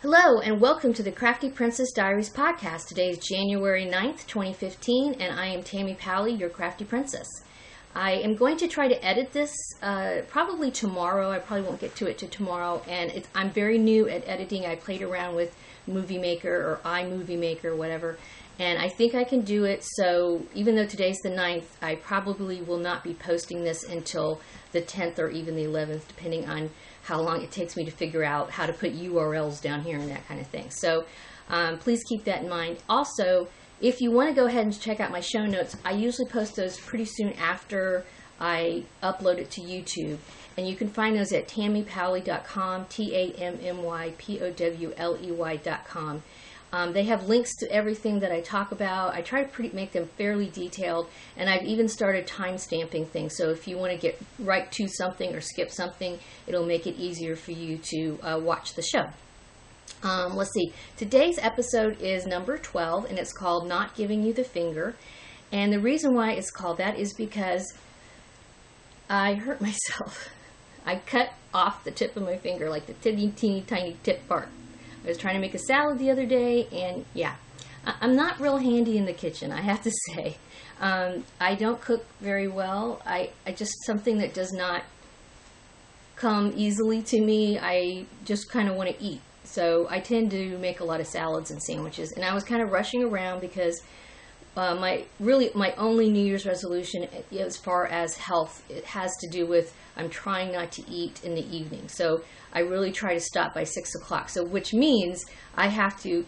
Hello and welcome to the Crafty Princess Diaries podcast. Today is January 9th, 2015, and I am Tammy Powley, your Crafty Princess. I am going to try to edit this probably tomorrow. I probably won't get to it till tomorrow, and I'm very new at editing. I played around with Movie Maker or iMovie Maker, whatever, and I think I can do it. So even though today's the 9th, I probably will not be posting this until the 10th or even the 11th, depending on how long it takes me to figure out how to put URLs down here and that kind of thing. So please keep that in mind. Also, if you want to go ahead and check out my show notes, I usually post those pretty soon after I upload it to YouTube. And you can find those at tammypowley.com, tammypowley.com. They have links to everything that I talk about. I try to make them fairly detailed, and I've even started time stamping things. So if you want to get right to something or skip something, it'll make it easier for you to watch the show. Let's see. Today's episode is number 12, and it's called Not Giving You the Finger. And the reason why it's called that is because I hurt myself. I cut off the tip of my finger, like the teeny tiny tip part. I was trying to make a salad the other day, and yeah, I'm not real handy in the kitchen, I have to say. I don't cook very well. I just, something that does not come easily to me, I just kind of want to eat. So I tend to make a lot of salads and sandwiches, and I was kind of rushing around because my only New Year's resolution as far as health, it has to do with I'm trying not to eat in the evening. So I really try to stop by 6 o'clock. So which means I have to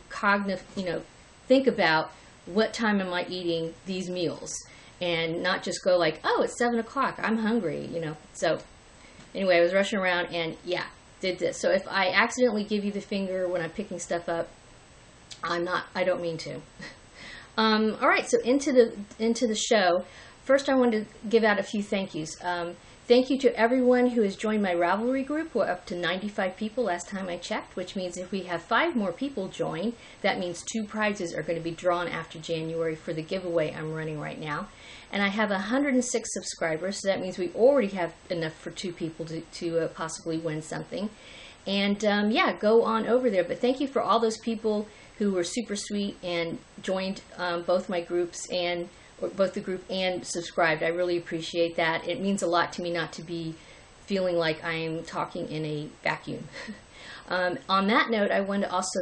think about what time am I eating these meals, and not just go like, oh, it's 7 o'clock, I'm hungry, So anyway, I was rushing around and yeah, did this. So if I accidentally give you the finger when I'm picking stuff up, I don't mean to. All right, so into the show. First, I wanted to give out a few thank yous. Thank you to everyone who has joined my Ravelry group. We're up to 95 people last time I checked, which means if we have 5 more people join, that means 2 prizes are going to be drawn after January for the giveaway I'm running right now. And I have 106 subscribers, so that means we already have enough for 2 people to possibly win something. And yeah, go on over there. But thank you for all those people who were super sweet and joined both my groups both the group and subscribed. I really appreciate that. It means a lot to me not to be feeling like I'm talking in a vacuum. On that note, I wanted to also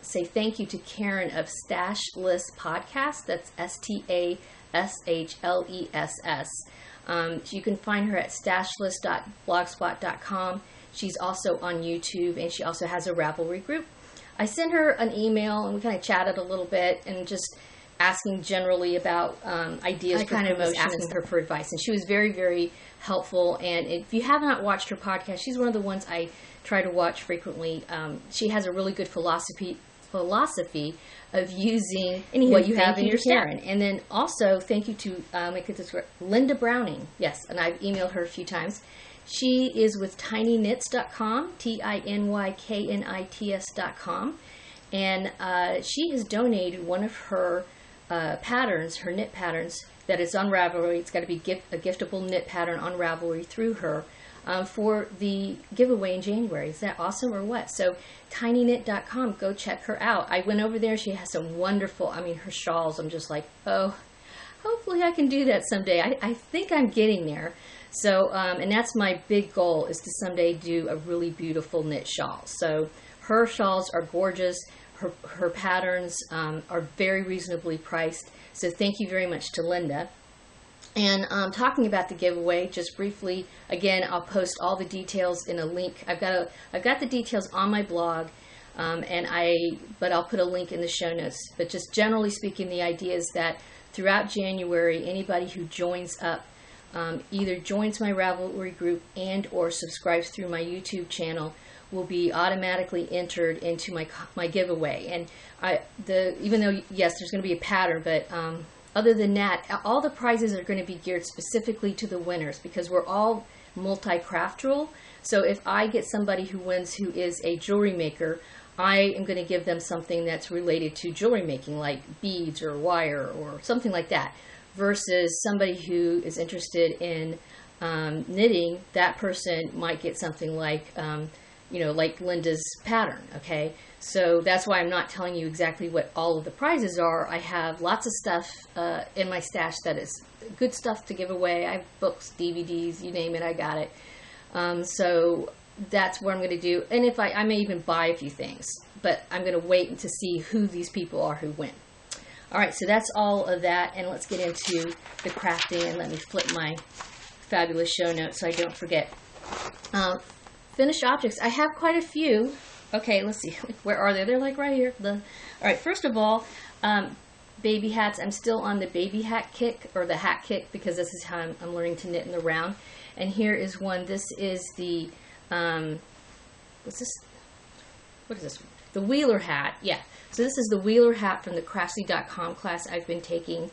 say thank you to Karen of Stashless Podcast. That's STASHLESS. You can find her at stashless.blogspot.com. She's also on YouTube, and she also has a Ravelry group. I sent her an email, and we kind of chatted a little bit, and just asking generally about ideas for promotion, asking her for advice. And she was very, very helpful. And if you have not watched her podcast, she's one of the ones I try to watch frequently. She has a really good philosophy of using what you have in your Karen. And then also, thank you to Linda Browning. Yes, and I've emailed her a few times. She is with tinyknits.com, TINYKNITS.com, and she has donated one of her patterns, her knit patterns, that is on Ravelry. It's got to be a giftable knit pattern on Ravelry through her for the giveaway in January. Is that awesome or what? So tinyknit.com, go check her out. I went over there. She has some wonderful, her shawls. I'm just like, oh, hopefully I can do that someday. I think I'm getting there. So, and that's my big goal, is to someday do a really beautiful knit shawl. So her shawls are gorgeous. Her patterns are very reasonably priced. So thank you very much to Linda. And talking about the giveaway, just briefly, again, I'll post all the details in a link. I've got the details on my blog, but I'll put a link in the show notes. But just generally speaking, the idea is that throughout January, anybody who joins up, either joins my Ravelry group and or subscribes through my YouTube channel, will be automatically entered into my giveaway. And even though, yes, there's going to be a pattern, but other than that, all the prizes are going to be geared specifically to the winners, because we're all multi-craftual. So if I get somebody who wins who is a jewelry maker, I am going to give them something that's related to jewelry making, like beads or wire or something like that, versus somebody who is interested in knitting. That person might get something like, like Linda's pattern, okay? So that's why I'm not telling you exactly what all of the prizes are. I have lots of stuff in my stash that is good stuff to give away. I have books, DVDs, you name it, I got it. So that's what I'm going to do. And if I may even buy a few things, but I'm going to wait to see who these people are who win. All right, so that's all of that, and let's get into the crafting, and let me flip my fabulous show notes so I don't forget. Finished objects. I have quite a few. Okay, let's see. Where are they? They're like right here. All right, first of all, baby hats. I'm still on the baby hat kick, or the hat kick, because this is how I'm learning to knit in the round. And here is one. This is the, what's this? What is this? The Wheeler hat. Yeah. So this is the Wheeler hat from the Craftsy.com class I've been taking,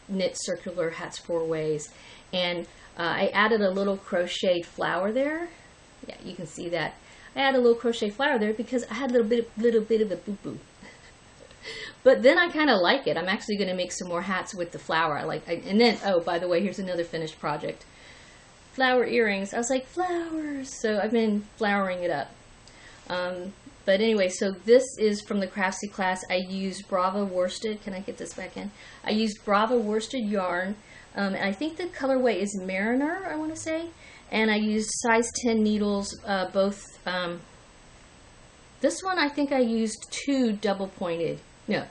knit circular hats 4 ways. And I added a little crocheted flower there. Yeah, you can see that. I added a little crochet flower there because I had a little bit of a boo-boo. But then I kind of like it. I'm actually going to make some more hats with the flower. And then, oh, by the way, here's another finished project. Flower earrings. I was like, flowers. So I've been flowering it up. But anyway, so this is from the Craftsy class. I used Brava worsted. Can I get this back in? I used Brava worsted yarn. And I think the colorway is Mariner, I want to say. And I used size 10 needles, both. This one I think I used 2 double pointed. No,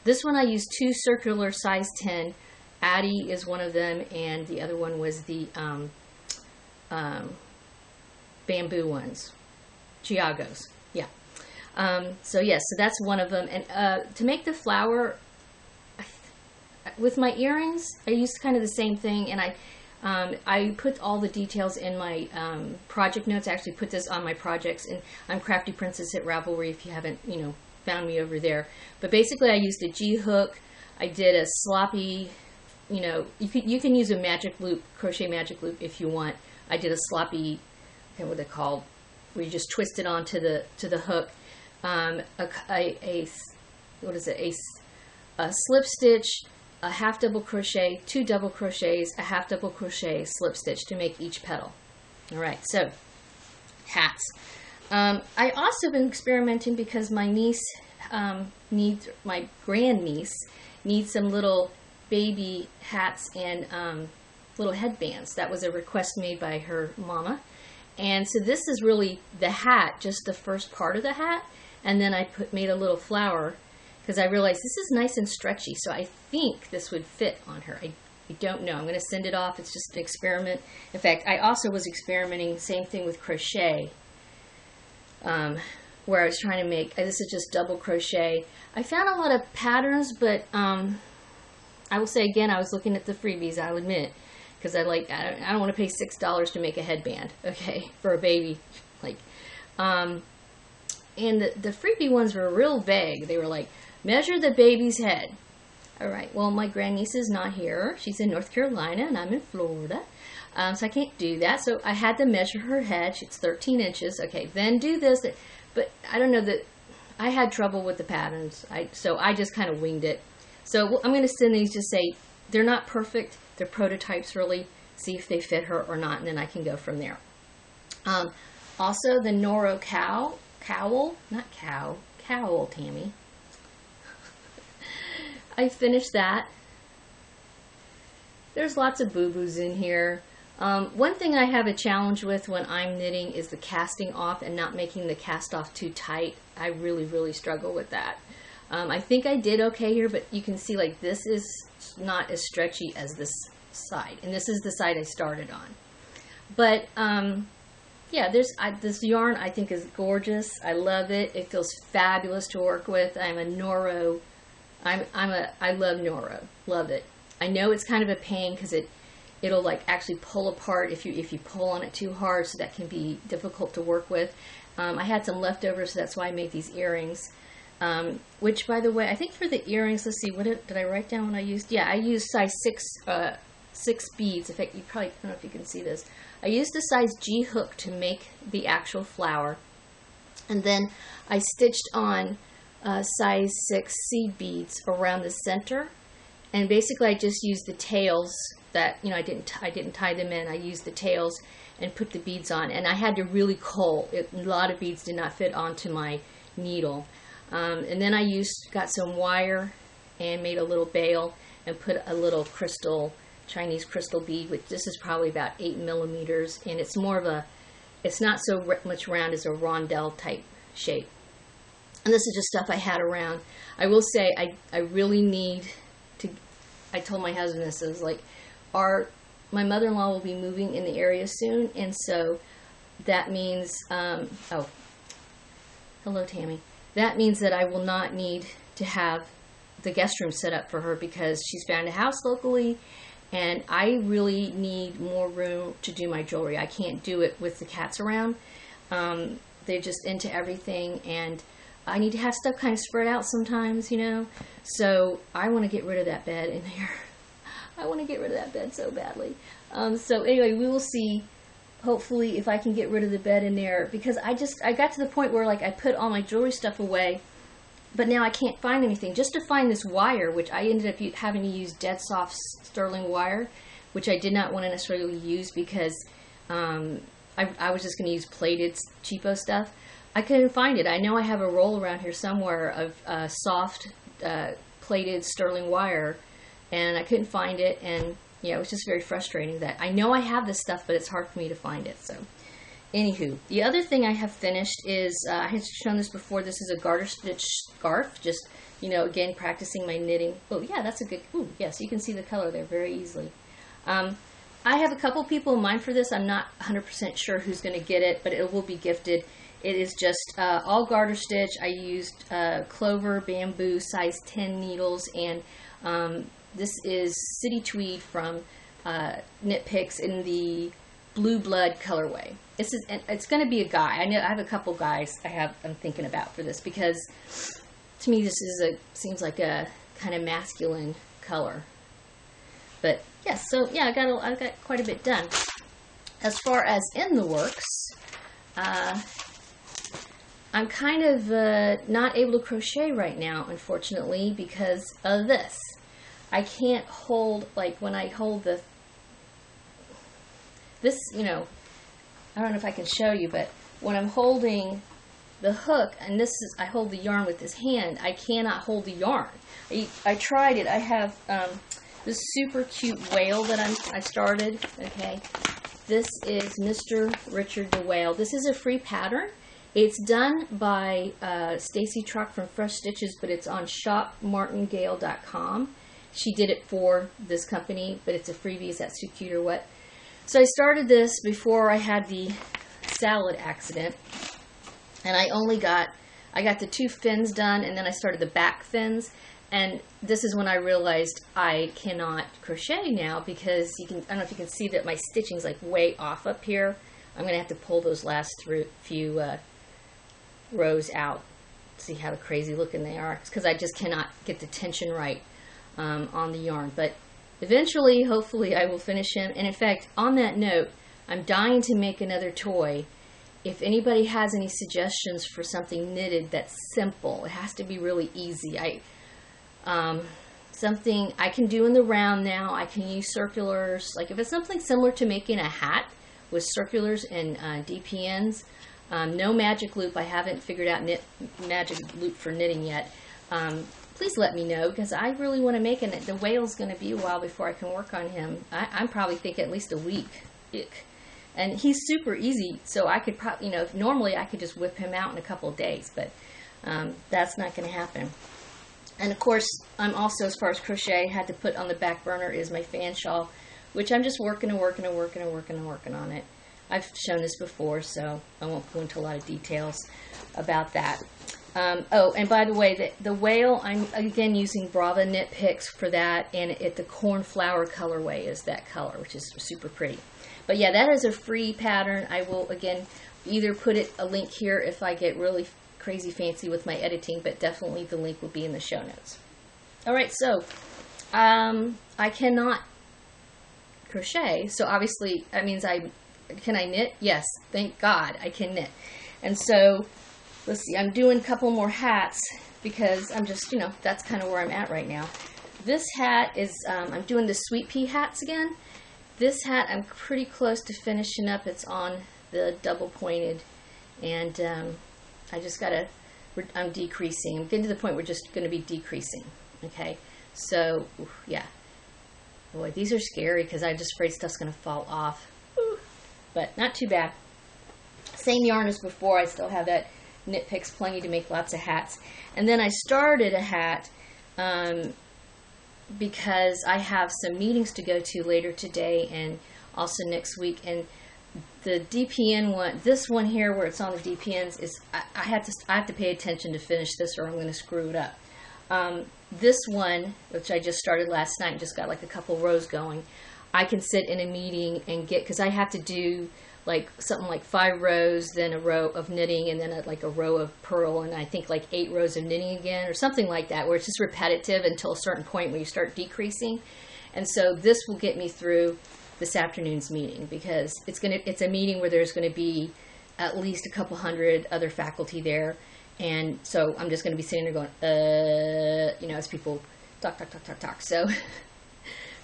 this one I used 2 circular size 10. Addie is one of them, and the other one was the bamboo ones. Giagos, yeah. So yes, so that's one of them. And to make the flower, with my earrings, I used kind of the same thing, and I put all the details in my project notes. I actually put this on my projects, and I'm Crafty Princess at Ravelry if you haven't, found me over there. But basically, I used a G-hook. I did a sloppy, you can use a magic loop, crochet magic loop if you want. I did a sloppy, what are they called, where you just twist it onto the hook. A slip stitch, a half double crochet, 2 double crochets, a half double crochet, slip stitch to make each petal. All right, so hats. I also been experimenting because my niece my grandniece needs some little baby hats and little headbands. That was a request made by her mama. And so this is really the hat, just the first part of the hat, and then I made a little flower because I realized this is nice and stretchy, so I think this would fit on her. I don't know. I'm going to send it off. It's just an experiment. In fact, I also was experimenting, same thing with crochet, where I was trying to make, this is just double crochet. I found a lot of patterns, but I will say again, I was looking at the freebies, I'll admit, because I don't want to pay $6 to make a headband, okay, for a baby. And the freebie ones were real vague. They were like, measure the baby's head. All right, well, my grandniece is not here. She's in North Carolina, and I'm in Florida. So I can't do that. So I had to measure her head. It's 13 inches. Okay, then do this. But I don't know that I had trouble with the patterns. So I just kind of winged it. So I'm going to send these, just say they're not perfect. They're prototypes, really. See if they fit her or not, and then I can go from there. Also, the Noro cowl, Tammy. I finished that. There's lots of boo-boos in here. One thing I have a challenge with when I'm knitting is the casting off and not making the cast off too tight. I really, really struggle with that. I think I did okay here, but you can see like this is not as stretchy as this side. And this is the side I started on. But yeah, this yarn I think is gorgeous. I love it. It feels fabulous to work with. I'm a Noro. I love Noro. Love it. I know it's kind of a pain because it'll like actually pull apart if you pull on it too hard, so that can be difficult to work with. I had some leftovers, so that's why I made these earrings. Which, by the way, I think for the earrings, let's see, what did I write down when I used? Yeah, I used size 6 beads. In fact, you probably, I don't know if you can see this. I used the size G hook to make the actual flower, and then I stitched on size 6 seed beads around the center, And basically I just used the tails that, I didn't tie them in. I used the tails and put the beads on, and I had to really cull it. A lot of beads did not fit onto my needle. And then I got some wire and made a little bail and put a little Chinese crystal bead, which this is probably about 8 millimeters, and it's more of it's not so much round as a rondelle type shape. And this is just stuff I had around. I will say I really need to, I told my husband this, I was like, my mother-in-law will be moving in the area soon, and so that means, oh, hello Tammy. That means that I will not need to have the guest room set up for her because she's found a house locally, and I really need more room to do my jewelry. I can't do it with the cats around. They're just into everything, and I need to have stuff kind of spread out sometimes, So I want to get rid of that bed in there. I want to get rid of that bed so badly. So anyway, we will see, hopefully, if I can get rid of the bed in there, because I got to the point where, like, I put all my jewelry stuff away, but now I can't find anything. Just to find this wire, which I ended up having to use dead soft sterling wire, which I did not want to necessarily use because I was just going to use plated cheapo stuff. I couldn't find it. I know I have a roll around here somewhere of soft plated sterling wire, and I couldn't find it, and yeah, it was just very frustrating that I know I have this stuff, but it's hard for me to find it. So anywho, the other thing I have finished is, I had shown this before, this is a garter stitch scarf, just, again, practicing my knitting. Oh yeah, that's a good, ooh, yes, you can see the color there very easily. I have a couple people in mind for this. I'm not 100% sure who's going to get it, but it will be gifted. It is just all garter stitch. I used clover bamboo size 10 needles, and this is City Tweed from Knit Picks in the Blue Blood colorway. It's going to be a guy. I have a couple guys I'm thinking about for this, because to me this seems like a kind of masculine color. But yes, so yeah, I got quite a bit done. As far as in the works, I'm kind of not able to crochet right now, unfortunately, because of this. I can't hold, like when I hold this, I don't know if I can show you, but when I'm holding the hook, and I hold the yarn with this hand, I cannot hold the yarn. I tried it. I have this super cute whale that I started, okay. This is Mr. Richard the Whale. This is a free pattern. It's done by Stacy Truck from Fresh Stitches, but it's on shopmartingale.com. She did it for this company, but it's a freebie. Is that too cute or what? So I started this before I had the salad accident, and I got the 2 fins done, and then I started the back fins, and this is when I realized I cannot crochet now, because I don't know if you can see that my stitching's like way off up here. I'm going to have to pull those last few rows out. See how crazy looking they are. It's because I just cannot get the tension right on the yarn. But eventually, hopefully, I will finish him. And in fact, on that note, I'm dying to make another toy. If anybody has any suggestions for something knitted that's simple, it has to be really easy. Something I can do in the round now. I can use circulars. Like if it's something similar to making a hat with circulars and DPNs. No magic loop. I haven't figured out magic loop for knitting yet. Please let me know, because I really want to make it. The whale's going to be a while before I can work on him. I'm probably thinking at least a week. Ick. And he's super easy, so I could probably, normally I could just whip him out in a couple of days, but that's not going to happen. And of course, I'm also, as far as crochet, had to put on the back burner is my fan shawl, which I'm just working on it. I've shown this before, so I won't go into a lot of details about that. Oh, and by the way, the whale, I'm again using Brava Knit Picks for that, and the cornflower colorway is that color, which is super pretty. But yeah, that is a free pattern. I will, again, either put a link here if I get really crazy fancy with my editing, but definitely the link will be in the show notes. All right, so I cannot crochet, so obviously that means can I knit? Yes, thank God I can knit. And so, let's see, I'm doing a couple more hats because I'm just, that's kind of where I'm at right now. This hat is, I'm doing the sweet pea hats again. This hat I'm pretty close to finishing up. It's on the double pointed, and I just gotta, I'm decreasing. I'm getting to the point where just gonna be decreasing. Okay, so yeah. Boy, these are scary because I'm just afraid stuff's gonna fall off. But not too bad. Same yarn as before. I still have that Knit Picks plenty to make lots of hats. And then I started a hat because I have some meetings to go to later today and also next week. And the DPN one, this one here where it's on the DPNs, is I have to pay attention to finish this or I'm going to screw it up. This one, which I just started last night, just got like a couple rows going. I can sit in a meeting and get, because I have to do like something like 5 rows, then a row of knitting, and then like a row of purl, and I think like 8 rows of knitting again, or something like that, where it's just repetitive until a certain point where you start decreasing. And so this will get me through this afternoon's meeting, because it's a meeting where there's going to be at least a couple hundred other faculty there. And so I'm just going to be sitting there going, you know, as people talk.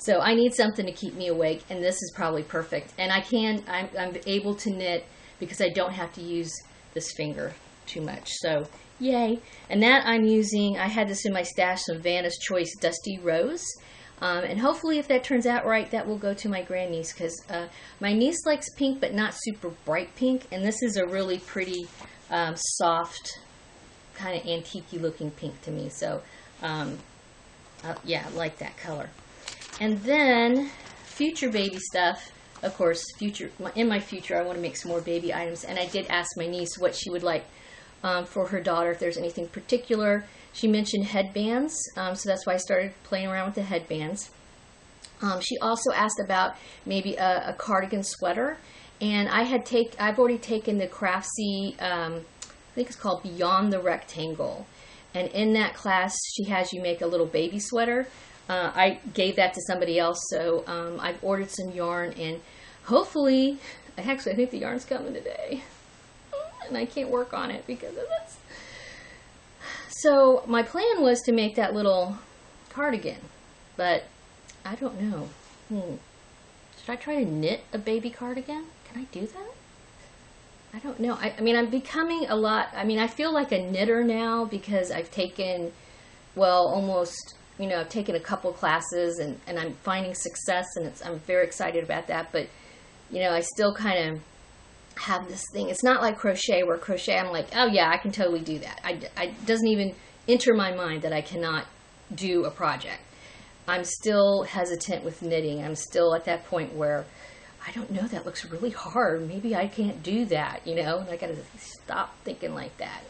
So I need something to keep me awake, and this is probably perfect. And I'm able to knit because I don't have to use this finger too much. So yay. And that I'm using, I had this in my stash, some Vanna's Choice Dusty Rose. And hopefully if that turns out right, that will go to my grandniece, because my niece likes pink, but not super bright pink. And this is a really pretty soft, kind of antique-y looking pink to me. So yeah, I like that color. And then future baby stuff, of course, in my future I want to make some more baby items. And I did ask my niece what she would like for her daughter, if there's anything particular. She mentioned headbands, so that's why I started playing around with the headbands. She also asked about maybe a cardigan sweater, and I've already taken the Craftsy, I think it's called Beyond the Rectangle, and in that class she has you make a little baby sweater. I gave that to somebody else, so I've ordered some yarn, and hopefully, I think the yarn's coming today, and I can't work on it because of this. So my plan was to make that little cardigan, but I don't know. Should I try to knit a baby cardigan? Can I do that? I don't know. I mean, I'm becoming I feel like a knitter now because I've taken, almost, I've taken a couple classes and I'm finding success, and I'm very excited about that. But, I still kind of have this thing. It's not like crochet, where crochet I'm like, oh yeah, I can totally do that. It doesn't even enter my mind that I cannot do a project. I'm still hesitant with knitting. I'm still at that point where I don't know, that looks really hard. Maybe I can't do that, and I gotta stop thinking like that.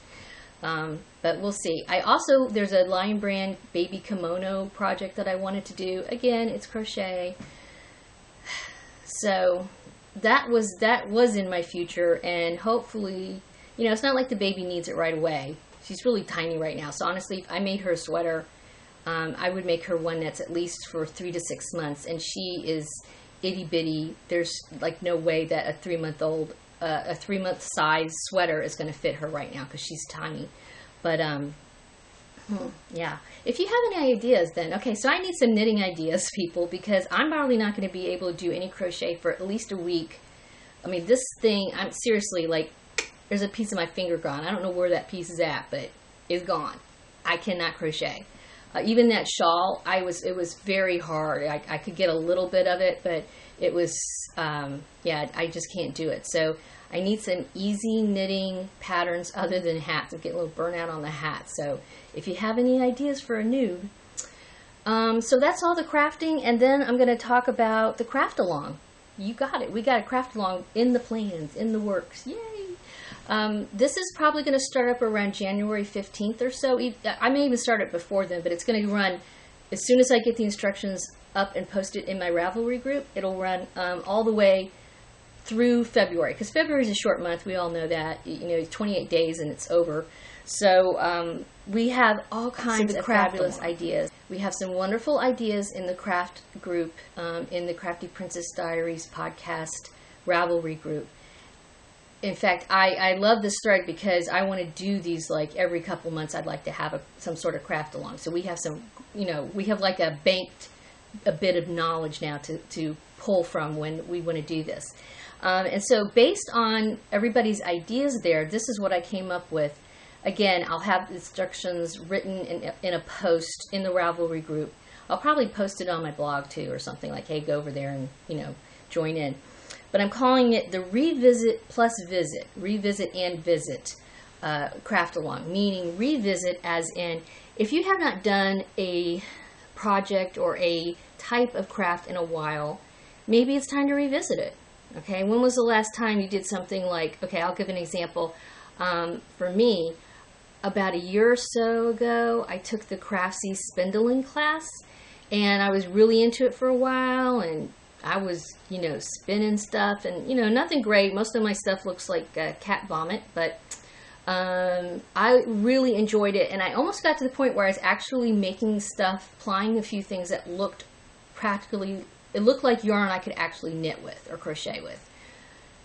But we'll see. There's a Lion Brand baby kimono project that I wanted to do. Again, it's crochet. So that was in my future, and hopefully, it's not like the baby needs it right away. She's really tiny right now. So honestly, if I made her a sweater, I would make her one that's at least for 3 to 6 months, and she is itty bitty. There's like no way that a 3-month size sweater is going to fit her right now because she's tiny. But yeah, if you have any ideas, then okay. So I need some knitting ideas, people, because I'm probably not going to be able to do any crochet for at least a week. I mean, this thing, I'm seriously like, there's a piece of my finger gone. I don't know where that piece is at, but it's gone. I cannot crochet. Even that shawl, it was very hard. I could get a little bit of it, but it was, yeah, I just can't do it. So I need some easy knitting patterns other than hats. I'm getting a little burnout on the hat. So if you have any ideas for a noob. So that's all the crafting, and then I'm going to talk about the craft along. You got it. We got a craft along in the plans, in the works. Yay! This is probably going to start up around January 15th or so. I may even start it before then, but it's going to run as soon as I get the instructions up and posted in my Ravelry group. It'll run all the way through February, because February is a short month. We all know that. 28 days and it's over. So we have all kinds of fabulous ideas. We have some wonderful ideas in the craft group, in the Crafty Princess Diaries podcast Ravelry group. In fact, I love this thread because I want to do these like every couple months. I'd like to have some sort of craft along. So we have some you know, we have like a bit of knowledge now to pull from when we want to do this. And so based on everybody's ideas there, this is what I came up with. Again, I'll have instructions written in a post in the Ravelry group. I'll probably post it on my blog too, or something like, hey, go over there and, you know, join in. But I'm calling it the Revisit plus Visit, Revisit and Visit Craft Along, meaning revisit as in, if you have not done a project or a type of craft in a while, maybe it's time to revisit it. Okay, when was the last time you did something like, okay, I'll give an example. For me, about a year or so ago, I took the Craftsy spindling class, and I was really into it for a while, and I was, you know, spinning stuff, and, you know, nothing great. Most of my stuff looks like cat vomit, but I really enjoyed it, and I almost got to the point where I was actually making stuff, applying a few things that looked practically, it looked like yarn I could actually knit with or crochet with.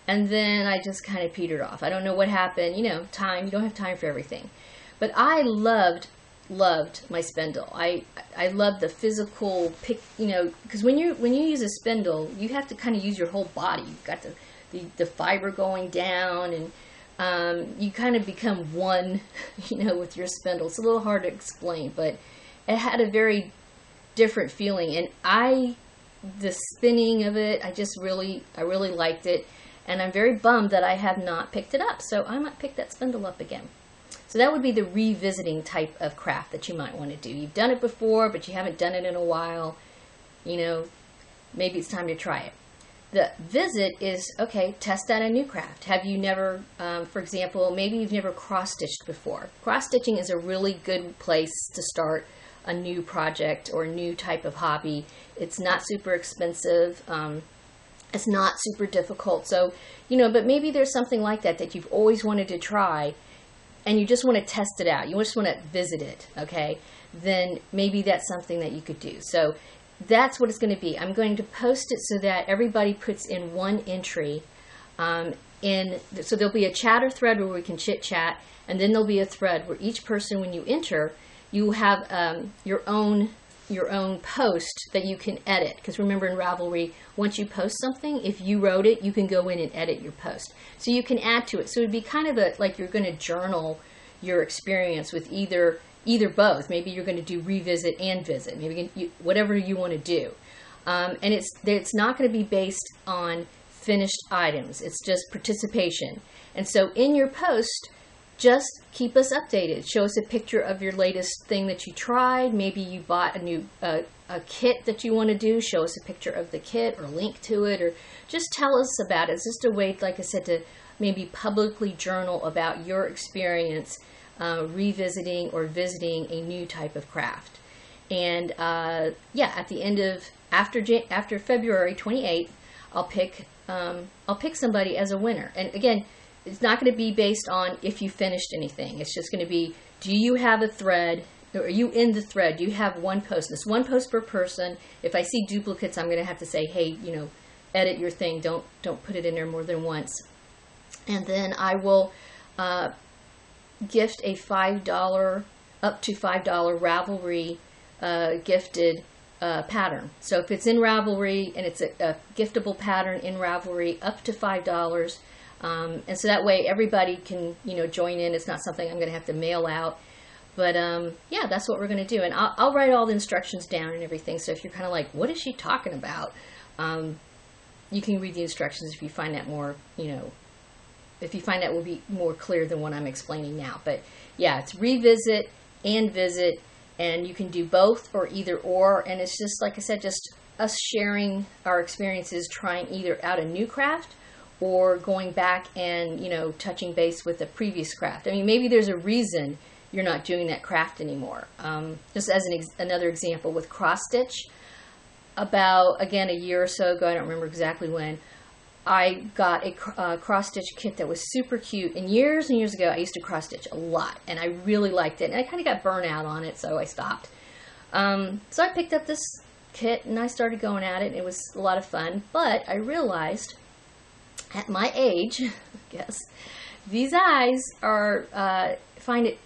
And then I just kind of petered off. I don't know what happened. You know, time, you don't have time for everything. But I loved my spindle. I love the physical pick, you know, because when you use a spindle, you have to kind of use your whole body. You've got the fiber going down, and you kind of become one, you know, with your spindle. It's a little hard to explain, but it had a very different feeling, and the spinning of it, I really liked it, and I'm very bummed that I have not picked it up. So I might pick that spindle up again. So that would be the revisiting type of craft that you might want to do. You've done it before, but you haven't done it in a while. You know, maybe it's time to try it. The visit is, okay, test out a new craft. Have you never, for example, maybe you've never cross-stitched before. Cross-stitching is a really good place to start a new project or a new type of hobby. It's not super expensive. It's not super difficult. So, you know, but maybe there's something like that you've always wanted to try, and you just want to test it out. You just want to visit it, okay? Then maybe that's something that you could do. So that's what it's going to be. I'm going to post it so that everybody puts in one entry. So there'll be a chatter thread where we can chit chat, and then there'll be a thread where each person, when you enter, you have your own post that you can edit. Because remember, in Ravelry, once you post something, if you wrote it, you can go in and edit your post. So you can add to it. So it'd be kind of like you're going to journal your experience with either both. Maybe you're going to do revisit and visit. Maybe whatever you want to do. And it's not going to be based on finished items. It's just participation. And so in your post, just keep us updated. Show us a picture of your latest thing that you tried. Maybe you bought a new a kit that you want to do. Show us a picture of the kit or link to it, or just tell us about it. It's just a way, like I said, to maybe publicly journal about your experience revisiting or visiting a new type of craft. And yeah, at the end of after February 28th, I'll pick somebody as a winner. And again, it's not going to be based on if you finished anything. It's just going to be, do you have a thread? Or are you in the thread? Do you have one post? And it's one post per person. If I see duplicates, I'm going to have to say, hey, you know, edit your thing. Don't put it in there more than once. And then I will gift a $5, up to $5 Ravelry gifted pattern. So if it's in Ravelry and it's a giftable pattern in Ravelry, up to $5. And so that way everybody can, you know, join in. It's not something I'm going to have to mail out. But yeah, that's what we're going to do. And I'll write all the instructions down and everything. So if you're kind of like, what is she talking about? You can read the instructions if you find that more, you know, if you find that will be more clear than what I'm explaining now. But yeah, it's revisit and visit. And you can do both or either or. And it's just, like I said, just us sharing our experiences, trying either out a new craft or going back and, you know, touching base with a previous craft. I mean, maybe there's a reason you're not doing that craft anymore. Just as another example with cross stitch, about, again, a year or so ago, I don't remember exactly when, I got a cross stitch kit that was super cute. And years ago, I used to cross stitch a lot, and I really liked it. And I kind of got burnt out on it, so I stopped. So I picked up this kit, and I started going at it. It was a lot of fun, but I realized at my age, I guess, these eyes are, I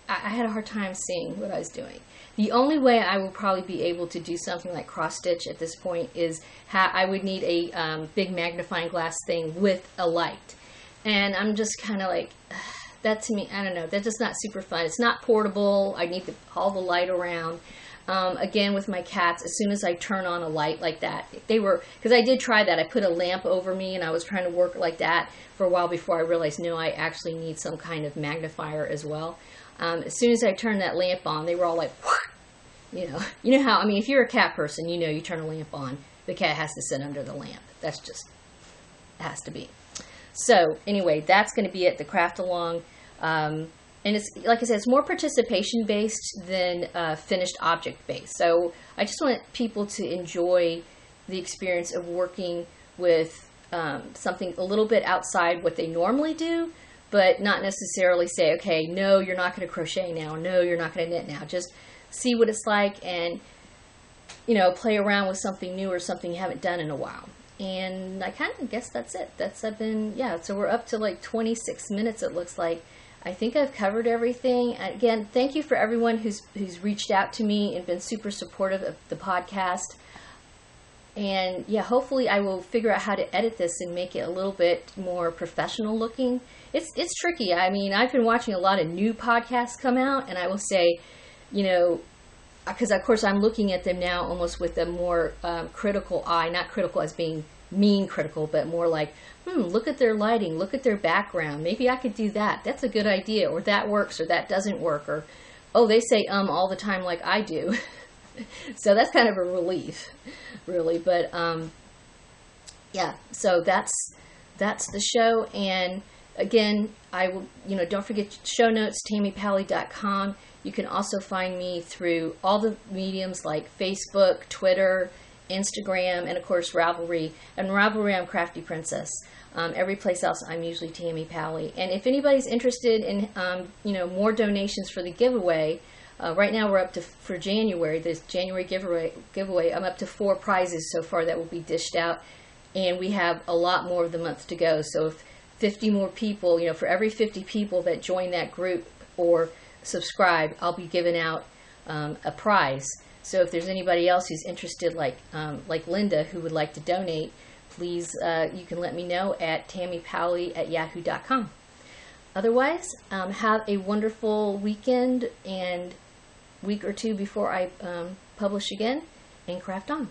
had a hard time seeing what I was doing. The only way I will probably be able to do something like cross stitch at this point is I would need a big magnifying glass thing with a light. And I'm just kind of like, that to me, I don't know, that's just not super fun. It's not portable. I need all the light around. Again, with my cats, as soon as I turn on a light like that, because I did try that. I put a lamp over me and I was trying to work like that for a while before I realized, no, I actually need some kind of magnifier as well. As soon as I turned that lamp on, they were all like, you know how, I mean, if you're a cat person, you turn a lamp on, the cat has to sit under the lamp. That's just, it has to be. So anyway, that's going to be it, the craft along. And it's, like I said, it's more participation based than finished object based. So I just want people to enjoy the experience of working with something a little bit outside what they normally do, but not necessarily say, okay, no, you're not going to crochet now. No, you're not going to knit now. Just see what it's like and, play around with something new or something you haven't done in a while. And I kind of guess that's it. So we're up to like 26 minutes, it looks like. I think I've covered everything. Again, thank you for everyone who's reached out to me and been super supportive of the podcast. And yeah, hopefully I will figure out how to edit this and make it a little bit more professional looking. It's tricky. I mean, I've been watching a lot of new podcasts come out, and I will say, because of course I'm looking at them now almost with a more critical eye, not critical as being mean critical, but more like, look at their lighting, look at their background. Maybe I could do that. That's a good idea, or that works, or that doesn't work, or, oh, they say all the time like I do. So that's kind of a relief, really. But yeah, so that's the show. And again, I will, don't forget show notes, TammyPally.com. You can also find me through all the mediums like Facebook, Twitter, Instagram, and of course Ravelry. And Ravelry, I'm Crafty Princess. Every place else, I'm usually Tammy Pally. And if anybody's interested in, more donations for the giveaway, right now we're up to, for January, this January giveaway, I'm up to 4 prizes so far that will be dished out. And we have a lot more of the month to go. So if 50 more people, for every 50 people that join that group or subscribe, I'll be giving out a prize. So if there's anybody else who's interested, like Linda, who would like to donate, please, you can let me know at tammypally@yahoo.com. Otherwise, have a wonderful weekend and week or two before I publish again, and craft on.